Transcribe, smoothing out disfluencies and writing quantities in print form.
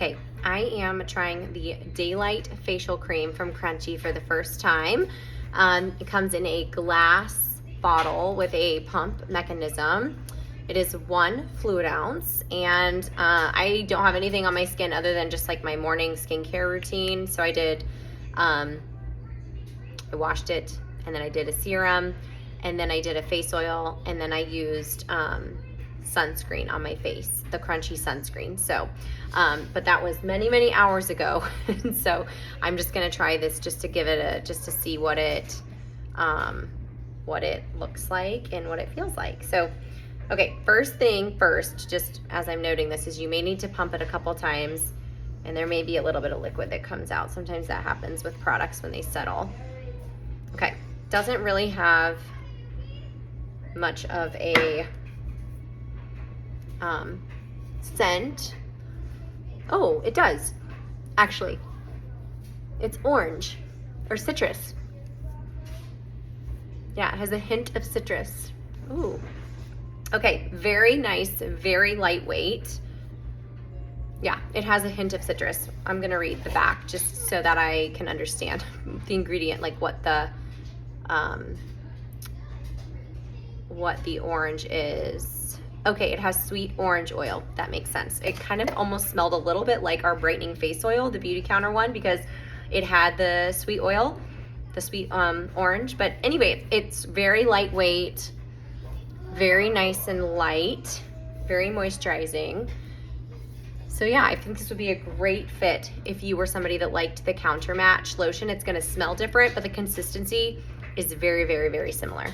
Okay, I am trying the Daylight Facial Cream from Crunchi for the first time. It comes in a glass bottle with a pump mechanism. It is 1 fluid ounce, and I don't have anything on my skin other than just like my morning skincare routine. So I did, I washed it, and then I did a serum, and then I did a face oil, and then I used sunscreen on my face, the Crunchi sunscreen. So, but that was many hours ago. And so I'm just gonna try this just to give it just to see what it looks like and what it feels like. So, okay, first thing first, just as I'm noting this, is you may need to pump it a couple times, and there may be a little bit of liquid that comes out. Sometimes that happens with products when they settle. Okay, doesn't really have much of a scent. Oh, it does, actually. It's orange or citrus. Yeah, it has a hint of citrus. Ooh. Okay, very nice, very lightweight. Yeah, it has a hint of citrus. I'm gonna read the back just so that I can understand the ingredient, like what the orange is. Okay, it has sweet orange oil. That makes sense. It kind of almost smelled a little bit like our brightening face oil, the Beautycounter one, because it had the sweet oil, the sweet orange. But anyway, it's very lightweight, very nice and light, very moisturizing. So yeah, I think this would be a great fit if you were somebody that liked the Countermatch lotion. It's gonna smell different, but the consistency is very similar.